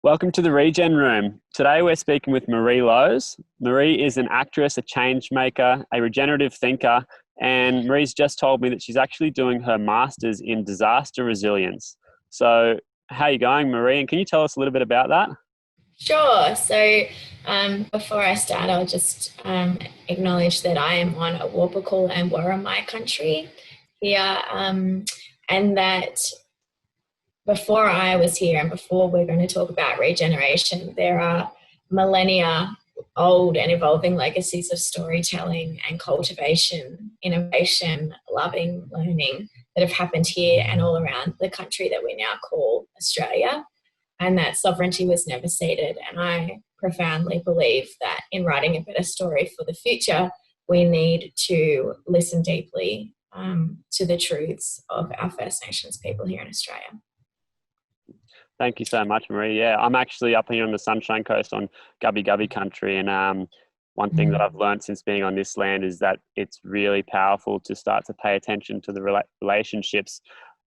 Welcome to the Regen Room. Today we're speaking with Maree Lowes. Maree is an actress, a change maker, a regenerative thinker, and Maree's just told me that she's actually doing her master's in disaster resilience. So how are you going, Maree? And can you tell us a little bit about that? Sure. So before I start, I'll just acknowledge that I am on a Awapakal and Worimi country here, and that before I was here and before we're going to talk about regeneration, there are millennia old and evolving legacies of storytelling and cultivation, innovation, loving, learning that have happened here and all around the country that we now call Australia. And that sovereignty was never ceded. And I profoundly believe that in writing a better story for the future, we need to listen deeply to the truths of our First Nations people here in Australia. Thank you so much, Maree. Yeah, I'm actually up here on the Sunshine Coast on Gubbi Gubbi country. And one thing that I've learned since being on this land is that it's really powerful to start to pay attention to the relationships,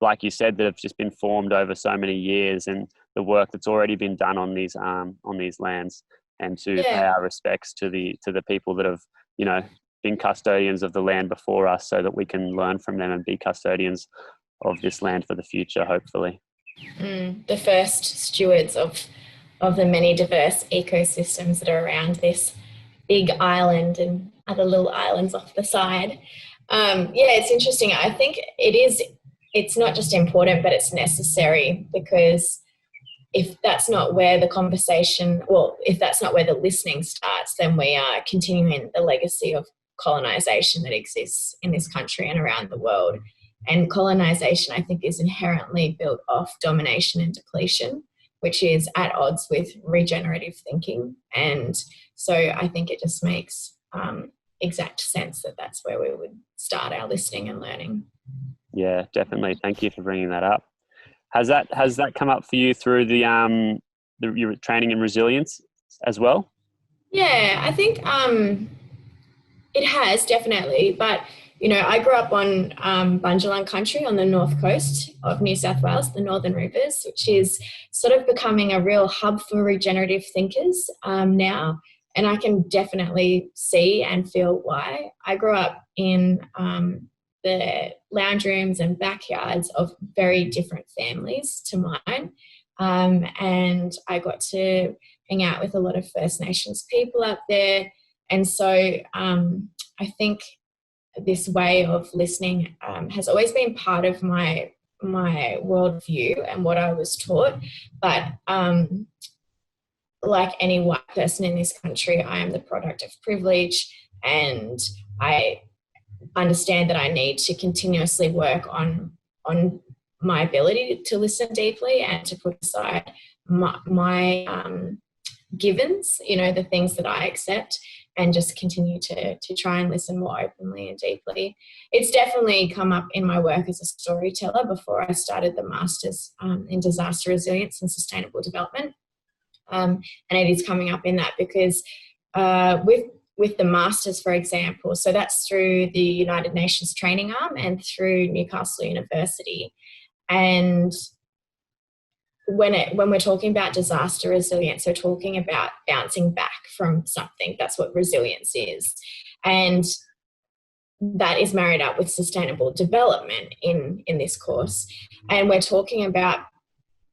like you said, that have just been formed over so many years, and the work that's already been done on these lands, and to pay our respects to the people that have, been custodians of the land before us, so that we can learn from them and be custodians of this land for the future, hopefully. The first stewards of the many diverse ecosystems that are around this big island and other little islands off the side. It's interesting. I think it's not just important, but it's necessary, because if that's not where the conversation, if that's not where the listening starts, then we are continuing the legacy of colonization that exists in this country and around the world. And colonization, I think, is inherently built off domination and depletion, which is at odds with regenerative thinking. And so I think it just makes exact sense that that's where we would start our listening and learning. Yeah, definitely. Thank you for bringing that up. Has that come up for you through your training in resilience as well? Yeah, I think it has, definitely. But I grew up on Bundjalung country on the north coast of New South Wales, the Northern Rivers, which is sort of becoming a real hub for regenerative thinkers now. And I can definitely see and feel why. I grew up in the lounge rooms and backyards of very different families to mine. And I got to hang out with a lot of First Nations people up there. And so I think this way of listening has always been part of my worldview and what I was taught. But like any white person in this country, I am the product of privilege, and I understand that I need to continuously work on my ability to listen deeply and to put aside my givens, the things that I accept, and just continue to try and listen more openly and deeply. It's definitely come up in my work as a storyteller before I started the Masters in Disaster Resilience and Sustainable Development. And it is coming up in that because with the Masters, for example, so that's through the United Nations training arm and through Newcastle University. And when we're talking about disaster resilience, we're talking about bouncing back from something. That's what resilience is. And that is married up with sustainable development in this course. And we're talking about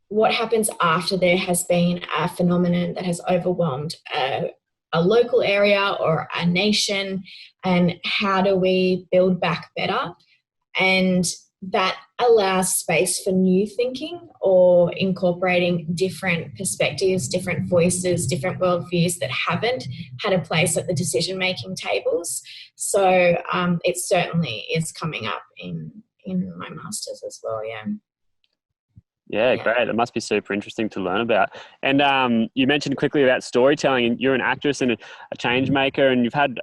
what happens after there has been a phenomenon that has overwhelmed a local area or a nation, and how do we build back better? And that allows space for new thinking or incorporating different perspectives, different voices, different worldviews that haven't had a place at the decision-making tables. So it certainly is coming up in my Masters as well, yeah. Yeah, great. It must be super interesting to learn about. And you mentioned quickly about storytelling, and you're an actress and a change maker, and you've had,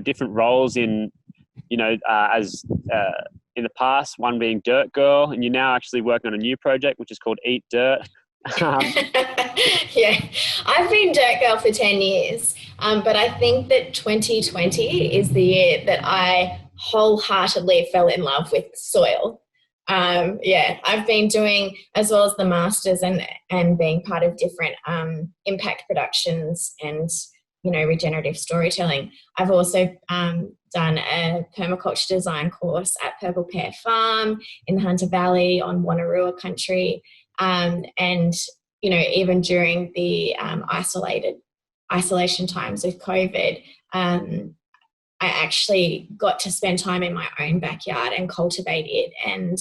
different roles in in the past, one being Dirt Girl, and you're now actually working on a new project, which is called Eat Dirt. Yeah, I've been Dirt Girl for 10 years, but I think that 2020 is the year that I wholeheartedly fell in love with soil. Yeah, I've been doing, as well as the masters and being part of different impact productions and, you know, regenerative storytelling. I've also done a permaculture design course at Purple Pear Farm in the Hunter Valley on Wanneroo country, and you know, even during the isolation times with COVID. I actually got to spend time in my own backyard and cultivate it and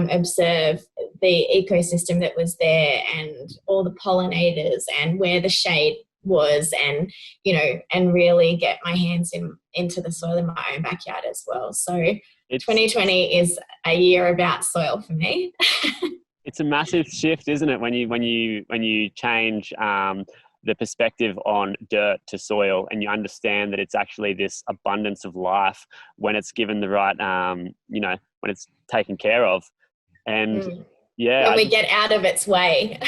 observe the ecosystem that was there and all the pollinators and where the shade was, and, you know, and really get my hands into the soil in my own backyard as well. So 2020 is a year about soil for me. It's a massive shift, isn't it? When you change the perspective on dirt to soil, and you understand that it's actually this abundance of life when it's given the right, you know, when it's taken care of. And yeah, when we get out of its way.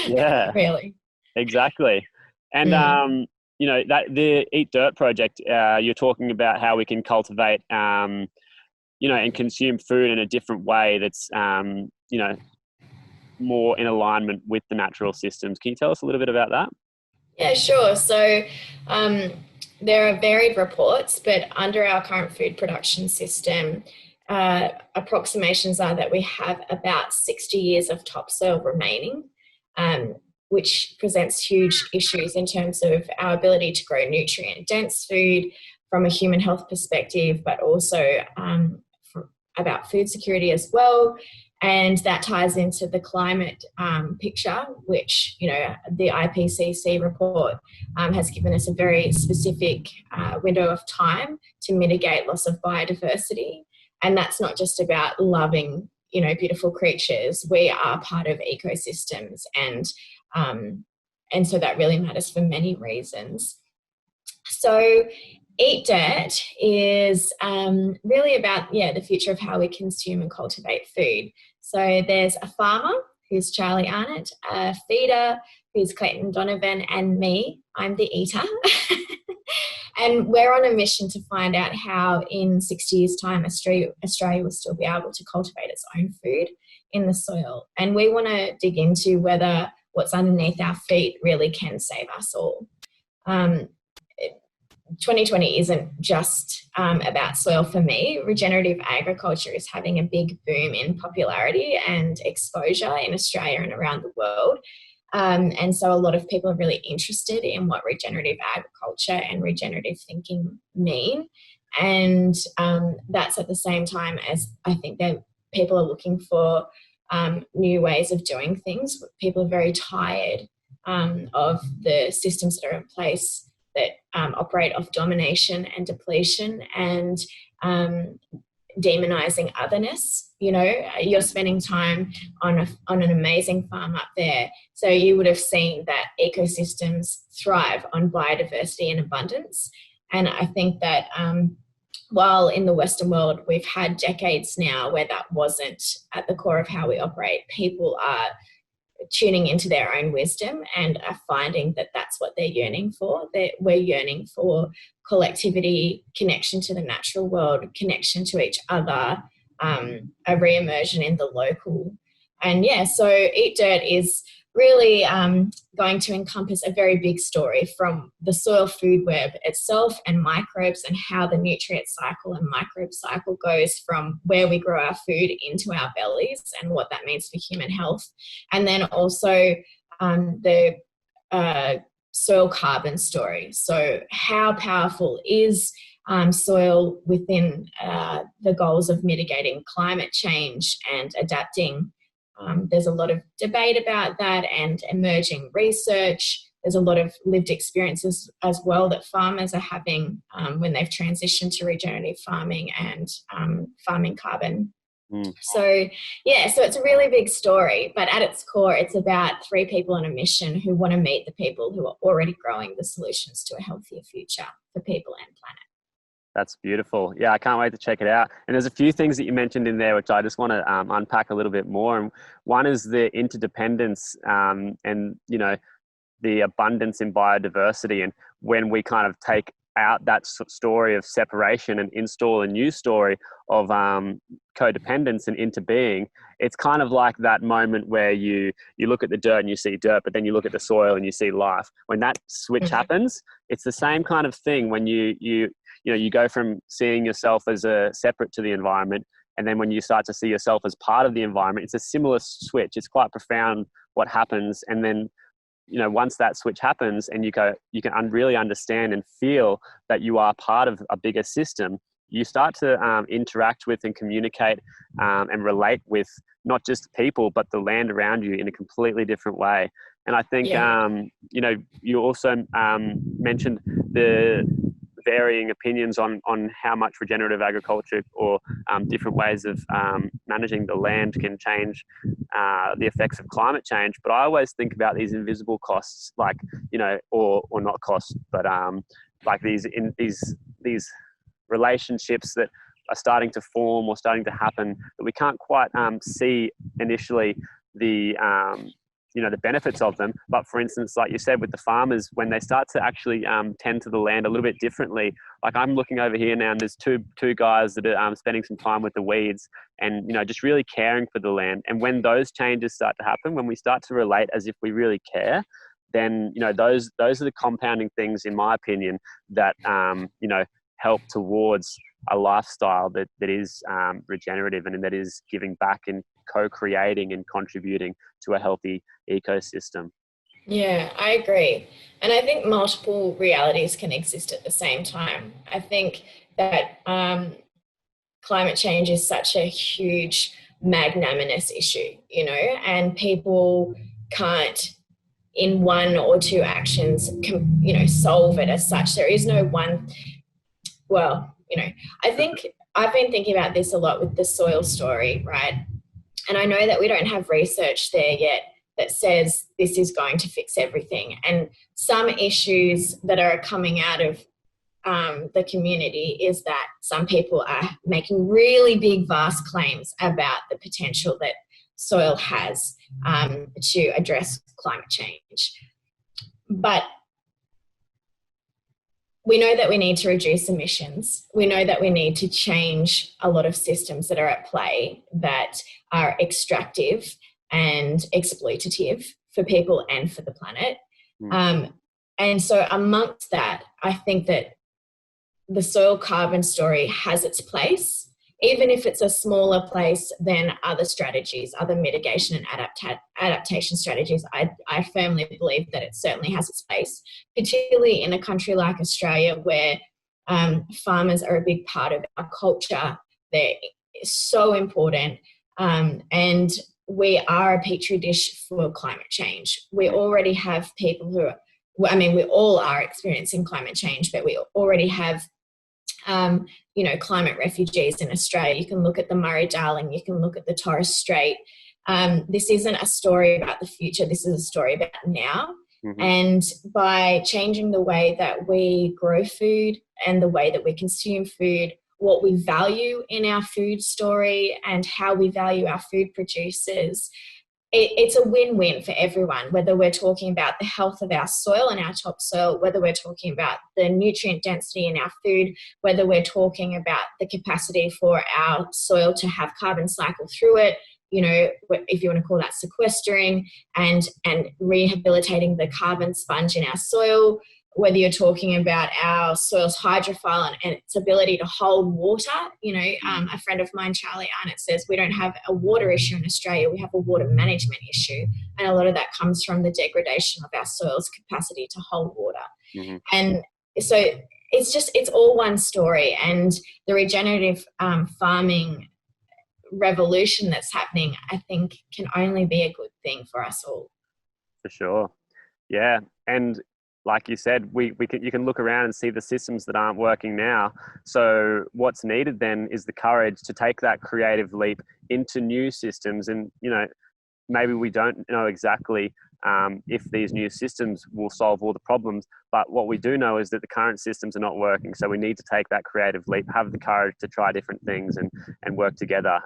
Yeah, really. Exactly. And you know, that the Eat Dirt project, you're talking about how we can cultivate, you know, and consume food in a different way that's, you know, more in alignment with the natural systems. Can you tell us a little bit about that? Yeah, sure. So there are varied reports, but under our current food production system, approximations are that we have about 60 years of topsoil remaining, which presents huge issues in terms of our ability to grow nutrient-dense food from a human health perspective, but also about food security as well. And that ties into the climate picture, which, you know, the IPCC report has given us a very specific window of time to mitigate loss of biodiversity. And that's not just about loving, you know, beautiful creatures. We are part of ecosystems, and so that really matters for many reasons. So Eat Dirt is really about, the future of how we consume and cultivate food. So there's a farmer, who's Charlie Arnott, a feeder, who's Clayton Donovan, and me, I'm the eater. And we're on a mission to find out how in 60 years' time Australia will still be able to cultivate its own food in the soil. And we want to dig into whether what's underneath our feet really can save us all. 2020 isn't just about soil for me. Regenerative agriculture is having a big boom in popularity and exposure in Australia and around the world. And so a lot of people are really interested in what regenerative agriculture and regenerative thinking mean. And that's at the same time as I think that people are looking for new ways of doing things. People are very tired of the systems that are in place that operate off domination and depletion and demonizing otherness. You know, you're spending time on an amazing farm up there, so you would have seen that ecosystems thrive on biodiversity and abundance. And I think that while in the Western world we've had decades now where that wasn't at the core of how we operate, people are tuning into their own wisdom and are finding that that's what they're yearning for. We're yearning for collectivity, connection to the natural world, connection to each other, a re-immersion in the local. And so Eat Dirt is really going to encompass a very big story from the soil food web itself and microbes and how the nutrient cycle and microbe cycle goes from where we grow our food into our bellies and what that means for human health. And then also the soil carbon story. So how powerful is soil within the goals of mitigating climate change and adapting? There's a lot of debate about that and emerging research. There's a lot of lived experiences as well that farmers are having when they've transitioned to regenerative farming and farming carbon. So it's a really big story, but at its core, it's about three people on a mission who want to meet the people who are already growing the solutions to a healthier future for people and planet. That's beautiful. Yeah, I can't wait to check it out. And there's a few things that you mentioned in there, which I just want to unpack a little bit more. And one is the interdependence and, you know, the abundance in biodiversity. And when we kind of take out that story of separation and install a new story of codependence and interbeing, it's kind of like that moment where you look at the dirt and you see dirt, but then you look at the soil and you see life. When that switch happens, it's the same kind of thing when you go from seeing yourself as a separate to the environment, and then when you start to see yourself as part of the environment, it's a similar switch. It's quite profound what happens. And then, once that switch happens and you can really understand and feel that you are part of a bigger system, you start to interact with and communicate and relate with not just people, but the land around you in a completely different way. And I think, you also mentioned the varying opinions on how much regenerative agriculture or different ways of managing the land can change the effects of climate change. But I always think about these invisible costs, like, or not costs, but like these relationships that are starting to form or starting to happen that we can't quite see initially the benefits of them. But for instance, like you said, with the farmers, when they start to actually tend to the land a little bit differently, like I'm looking over here now and there's two guys that are spending some time with the weeds and, just really caring for the land. And when those changes start to happen, when we start to relate as if we really care, then, those are the compounding things, in my opinion, that, help towards a lifestyle that is regenerative and that is giving back and co-creating and contributing to a healthy ecosystem. Yeah, I agree. And I think multiple realities can exist at the same time. I think that climate change is such a huge, magnanimous issue, and people can't in one or two actions, solve it as such. There is no one, I think I've been thinking about this a lot with the soil story, right? And I know that we don't have research there yet that says this is going to fix everything. And some issues that are coming out of the community is that some people are making really big, vast claims about the potential that soil has to address climate change. But we know that we need to reduce emissions. We know that we need to change a lot of systems that are at play that are extractive and exploitative for people and for the planet. And so amongst that, I think that the soil carbon story has its place, even if it's a smaller place than other strategies, other mitigation and adaptation strategies. I firmly believe that it certainly has its place, particularly in a country like Australia where farmers are a big part of our culture. They're so important, and we are a petri dish for climate change. We already have people who are, we all are experiencing climate change, but we already have climate refugees in Australia. You can look at the Murray-Darling, you can look at the Torres Strait. This isn't a story about the future, this is a story about now. And by changing the way that we grow food and the way that we consume food, what we value in our food story and how we value our food producers, it's a win-win for everyone, whether we're talking about the health of our soil and our topsoil, whether we're talking about the nutrient density in our food, whether we're talking about the capacity for our soil to have carbon cycle through it, if you want to call that sequestering and rehabilitating the carbon sponge in our soil, whether you're talking about our soil's hydrophile and its ability to hold water. A friend of mine, Charlie Arnott, says we don't have a water issue in Australia, we have a water management issue. And a lot of that comes from the degradation of our soil's capacity to hold water. And so it's all one story. And the regenerative farming revolution that's happening, I think, can only be a good thing for us all. For sure. Yeah. And like you said, you can look around and see the systems that aren't working now. So what's needed then is the courage to take that creative leap into new systems. And, maybe we don't know exactly if these new systems will solve all the problems, but what we do know is that the current systems are not working. So we need to take that creative leap, have the courage to try different things and work together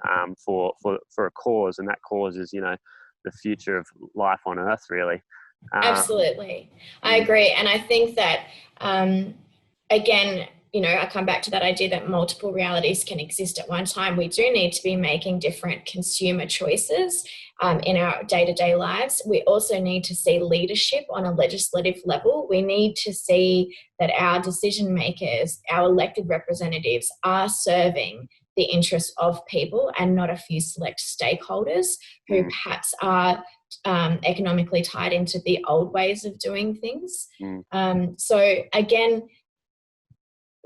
for a cause. And that cause is, the future of life on Earth, really. Absolutely. I agree. And I think that again, I come back to that idea that multiple realities can exist at one time. We do need to be making different consumer choices in our day-to-day lives. We also need to see leadership on a legislative level. We need to see that our decision makers, our elected representatives, are serving the interests of people and not a few select stakeholders who perhaps are economically tied into the old ways of doing things. So again,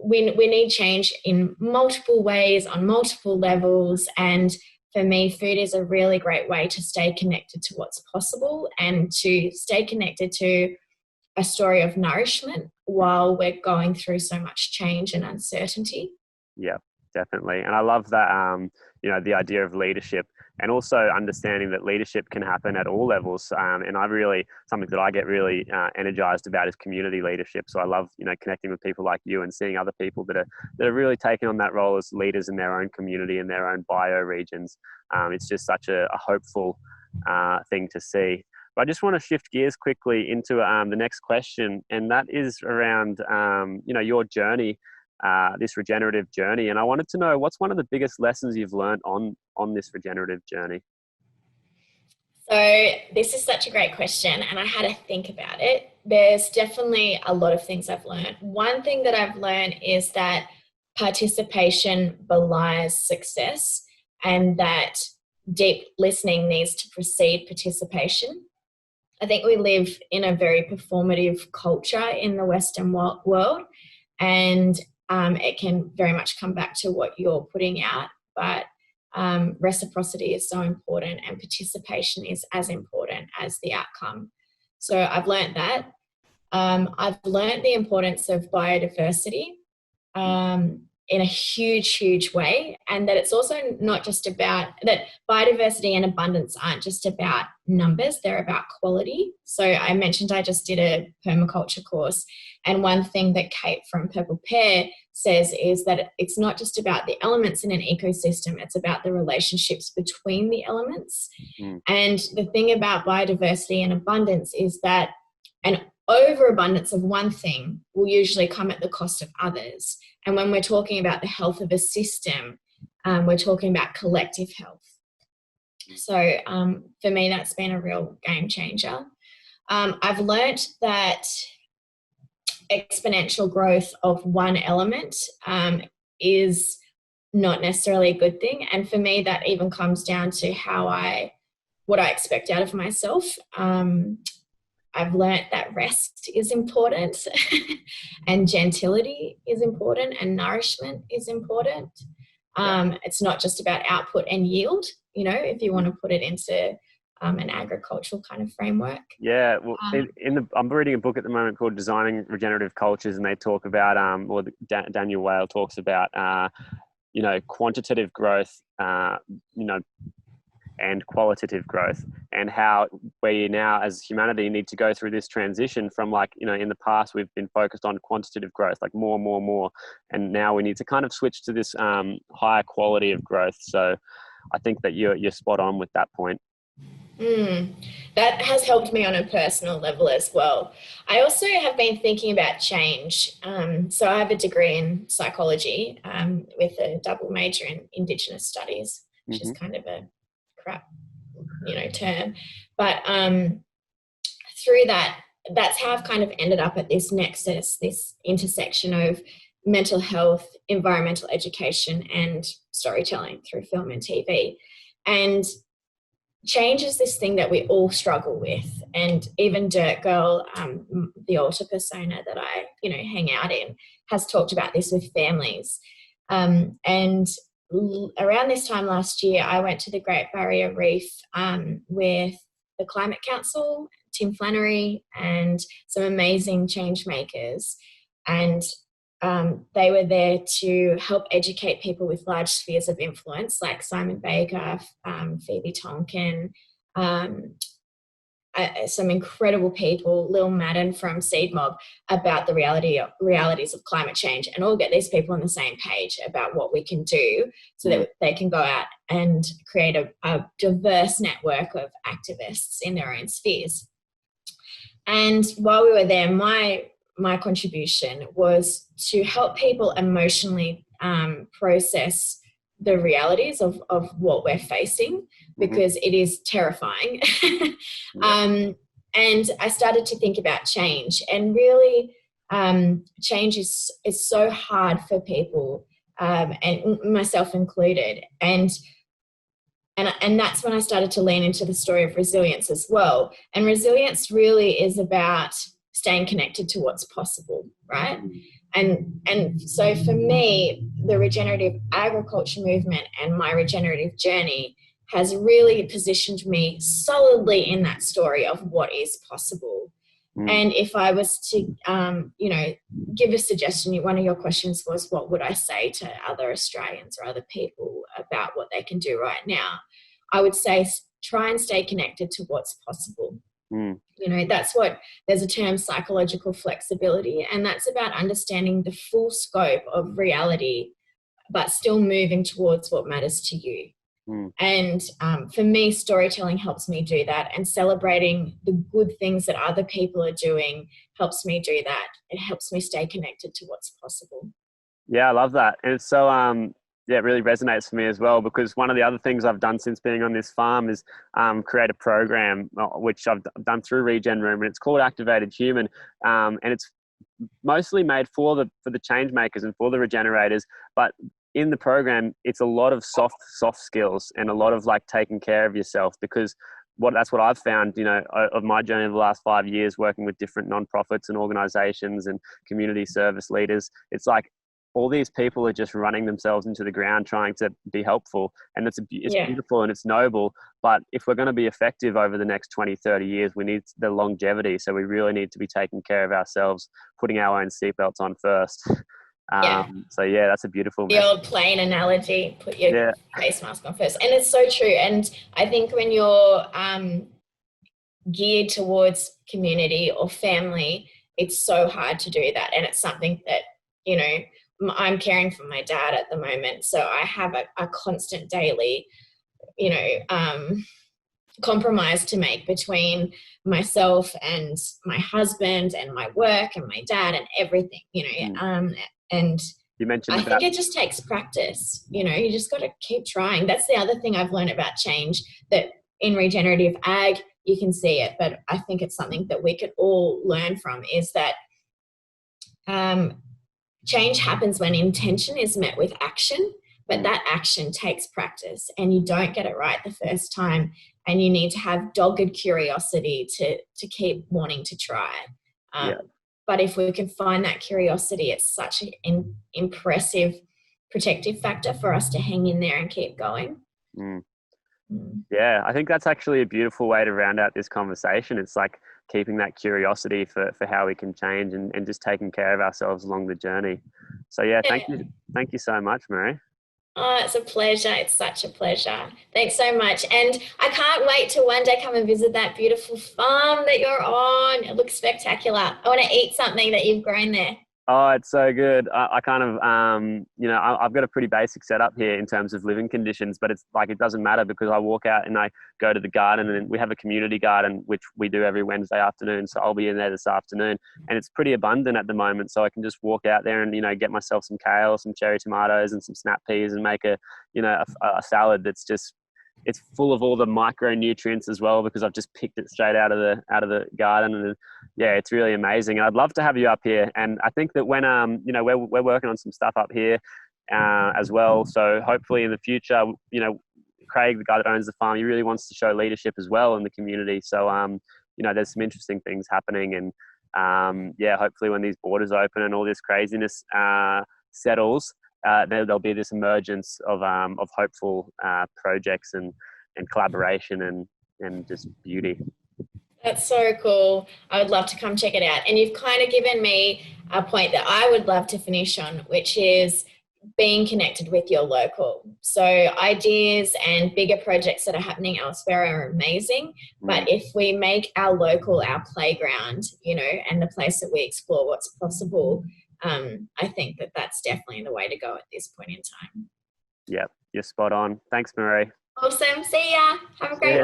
we need change in multiple ways, on multiple levels. And for me, food is a really great way to stay connected to what's possible and to stay connected to a story of nourishment while we're going through so much change and uncertainty. Yeah, definitely. And I love that, the idea of leadership, and also understanding that leadership can happen at all levels. And something that I get really energized about is community leadership. So I love, connecting with people like you and seeing other people that are really taking on that role as leaders in their own community, in their own bioregions. It's just such a hopeful thing to see. But I just want to shift gears quickly into the next question, and that is around, your journey, this regenerative journey. And I wanted to know, what's one of the biggest lessons you've learned on this regenerative journey? So this is such a great question, and I had to think about it. There's definitely a lot of things I've learned. One thing that I've learned is that participation belies success, and that deep listening needs to precede participation. I think we live in a very performative culture in the Western world, and it can very much come back to what you're putting out, but reciprocity is so important, and participation is as important as the outcome. So I've learned that. I've learned the importance of biodiversity in a huge, huge way, and that it's also not just about that. Biodiversity and abundance aren't just about numbers, they're about quality. So I mentioned I just did a permaculture course, and one thing that Kate from Purple Pear says is that it's not just about the elements in an ecosystem, it's about the relationships between the elements. And the thing about biodiversity and abundance is that an overabundance of one thing will usually come at the cost of others. And when we're talking about the health of a system, we're talking about collective health. So for me, that's been a real game changer. I've learnt that exponential growth of one element is not necessarily a good thing. And for me, that even comes down to what I expect out of myself. I've learnt that rest is important and gentility is important and nourishment is important. It's not just about output and yield, if you want to put it into an agricultural kind of framework. Yeah, well, I'm reading a book at the moment called Designing Regenerative Cultures, and they talk about, Daniel Whale talks about, quantitative growth, and qualitative growth, and how we now as humanity need to go through this transition from, in the past we've been focused on quantitative growth, like more, and now we need to kind of switch to this higher quality of growth. So I think that you're spot on with that point. That has helped me on a personal level as well. I also have been thinking about change. So I have a degree in psychology with a double major in Indigenous studies, which is kind of a crap, term. But through that's how I've kind of ended up at this nexus, this intersection of mental health, environmental education, and storytelling through film and TV. And change is this thing that we all struggle with. And even Dirt Girl, the altar persona that I, hang out in, has talked about this with families. And around this time last year, I went to the Great Barrier Reef with the Climate Council, Tim Flannery, and some amazing change makers. And they were there to help educate people with large spheres of influence, like Simon Baker, Phoebe Tonkin, some incredible people, Lil Madden from Seed Mob, about the realities of climate change, and all get these people on the same page about what we can do so that they can go out and create a diverse network of activists in their own spheres. And while we were there, my my contribution was to help people emotionally process the realities of what we're facing, because it is terrifying. And I started to think about change, and really change is so hard for people, and myself included. And that's when I started to lean into the story of resilience as well. And resilience really is about staying connected to what's possible, right? And so for me, the regenerative agriculture movement and my regenerative journey has really positioned me solidly in that story of what is possible. And if I was to, give a suggestion, one of your questions was, what would I say to other Australians or other people about what they can do right now? I would say try and stay connected to what's possible. There's a term, psychological flexibility, and that's about understanding the full scope of reality, but still moving towards what matters to you. And for me, storytelling helps me do that, and celebrating the good things that other people are doing helps me do that. It helps me stay connected to what's possible. Yeah, I love that. And it's so, it really resonates for me as well, because one of the other things I've done since being on this farm is create a program, which I've done through Regen Room, and it's called Activated Human. And it's mostly made for the change makers and for the regenerators. But in the program, it's a lot of soft skills and a lot of like taking care of yourself, because that's what I've found, of my journey of the last 5 years working with different nonprofits and organizations and community service leaders. It's like all these people are just running themselves into the ground trying to be helpful. And it's beautiful and it's noble. But if we're going to be effective over the next 20, 30 years, we need the longevity. So we really need to be taking care of ourselves, putting our own seatbelts on first. So yeah, that's a beautiful the old plane analogy, put your face mask on first. And it's so true. And I think when you're geared towards community or family, it's so hard to do that. And it's something that, I'm caring for my dad at the moment, so I have a constant daily compromise to make between myself and my husband and my work and my dad and everything, and you mentioned I think it just takes practice. You just got to keep trying. That's the other thing I've learned about change, that in regenerative ag you can see it, but I think it's something that we could all learn from, is that change happens when intention is met with action, but that action takes practice, and you don't get it right the first time, and you need to have dogged curiosity to keep wanting to try. But if we can find that curiosity, it's such an impressive protective factor for us to hang in there and keep going. Yeah, I think that's actually a beautiful way to round out this conversation. It's like keeping that curiosity for how we can change, and just taking care of ourselves along the journey. So yeah, thank you so much, Maree. Oh, it's a pleasure. It's such a pleasure. Thanks so much. And I can't wait to one day come and visit that beautiful farm that you're on. It looks spectacular. I want to eat something that you've grown there. Oh, it's so good. I kind of, I've got a pretty basic setup here in terms of living conditions, but it's like, it doesn't matter, because I walk out and I go to the garden, and we have a community garden, which we do every Wednesday afternoon. So I'll be in there this afternoon, and it's pretty abundant at the moment. So I can just walk out there and, get myself some kale, some cherry tomatoes and some snap peas, and make a salad that's just, it's full of all the micronutrients as well, because I've just picked it straight out of the garden. And yeah, it's really amazing. And I'd love to have you up here. And I think that when we're working on some stuff up here as well. So hopefully in the future, Craig, the guy that owns the farm, he really wants to show leadership as well in the community. So there's some interesting things happening. And hopefully when these borders open and all this craziness settles, there'll be this emergence of hopeful projects and collaboration and just beauty. That's so cool. I would love to come check it out. And you've kind of given me a point that I would love to finish on, which is being connected with your local. So ideas and bigger projects that are happening elsewhere are amazing. But if we make our local our playground, and the place that we explore what's possible, I think that that's definitely the way to go at this point in time. Yep, you're spot on. Thanks, Maree. Awesome. See ya. Have a great one.